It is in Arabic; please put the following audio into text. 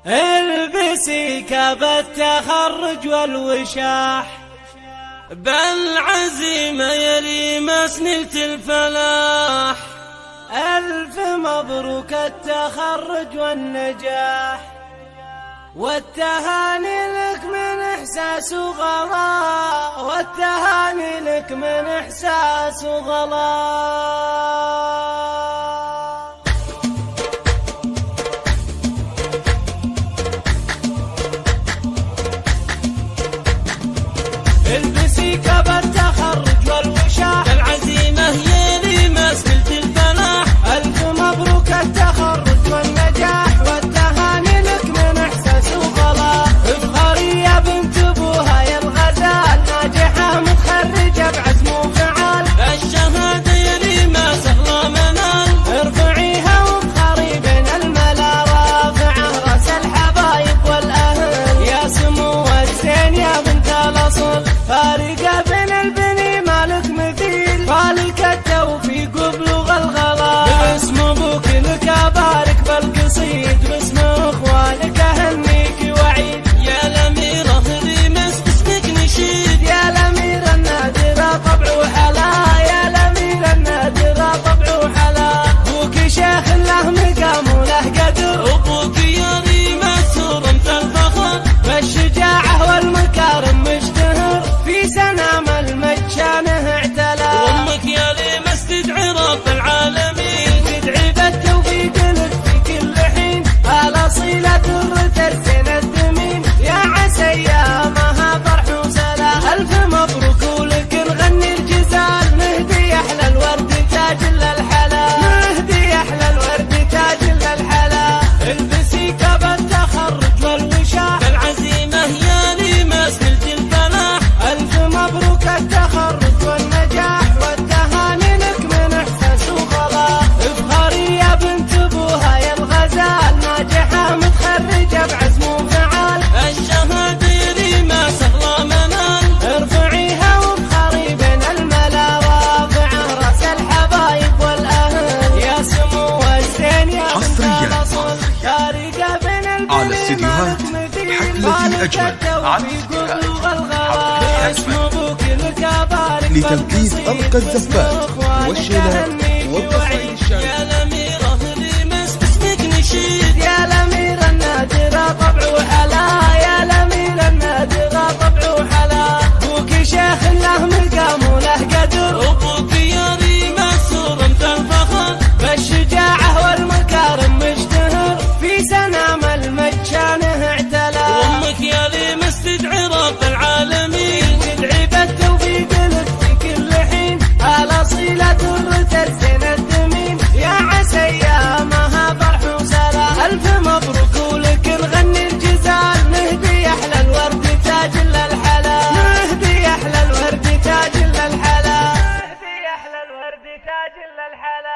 البسي كاب التخرج والوشاح، بالعزيمة يليمس نلت الفلاح. ألف مبروك التخرج والنجاح، والتهاني لك من إحساس وغلا، والتهاني لك من إحساس وغلا. البسي كاب التخرج والوشاح، بالعزيمة يليمس نلت الفلاح. ألف مبروك التخرج والنجاح، والتهاني لك من إحساس وغلا. افخري يا بنت أبوها يا الغزال، ناجحة متخرجة بعزم وفعال. الشهادة يليمس أغلى منال، ارفعيها وافخري بين الملا رافعة راس الحبايب والأهل. يا سمو الزين يا بنت الأصل، فارقة بين البني مالك مثيل. فالك التوفيق وبلغ الغلا، باسم أبوك لك أبارك بالقصيد، باسم إخوانك أهنيك وعيد. يا الأميرة ريمس باسمك نشيد، يا الأميرة النادرة طبع وحلا، يا الأميرة النادرة طبع وحلا. أبوك شيخ له مقام وله قدر، أبوك يا ريمس رمز الفخر. بالشجاعة والمكارم مشتهر، في سنام المجانه اعتلى. وأمك يا ريمس تدعي رب العالمين، تدعي بالتوفيق لك في كل حين. الأصيلة ترسل الدمين، يا عسى أيامها فرح وسلام. ألف مبروك ولك نغني الجزال، نهدي أحلى الورد تاج للحلا، نهدي أحلى الورد تاج للحلا. البسي كاب التخرج والوشاح، بالعزيمة يليمس نلت الفلاح. ألف مبروك التخرج والنجاح، والتهاني لك من إحساس وغلا. افخري يا بنت أبوها يا الغزال، ناجحة متخرجة بعزم وفعال. الشهادة يليمس أغلى منال، ارفعيها وافخري بين الملا رافعة راس الحبايب والأهل. يا سمو الزين يا بنت حصرياً الأصل، فارقة بين البني على استديوهات مالك مثيل. حفلة أجمل. على التوفيق استديوهات وبلغ الغلا، حفلة اسم أجمل. أبوك لك أبارك لتنفيذ بالقصيد، أرقى الزفات باسم إخوانك والشيلات أهنيك والقصائد وعيد. الشعرية. يا الأميرة ريمس باسمك نشيد، يا الأميرة النادرة طبع وحلا، يا الأميرة النادرة طبع وحلا. أبوك شيخ له مقام وله قدر، أبوك يا ريمس رمز الفخر. بالشجاعة والمكارم مشتهر، في سنام المجانه اعتلى. وأمك يا ريمس تدعي رب العالمين، تدعي بالتوفيق لك في كل حين. الأصيلة ترسل الدمين، يا عسى أيامها فرح وسلام. ألف مبروك ولك نغني الجزال، نهدي أحلى الورد تاج للحلا، نهدي أحلى الورد تاج للحلا، نهدي أحلى الورد تاج للحلا.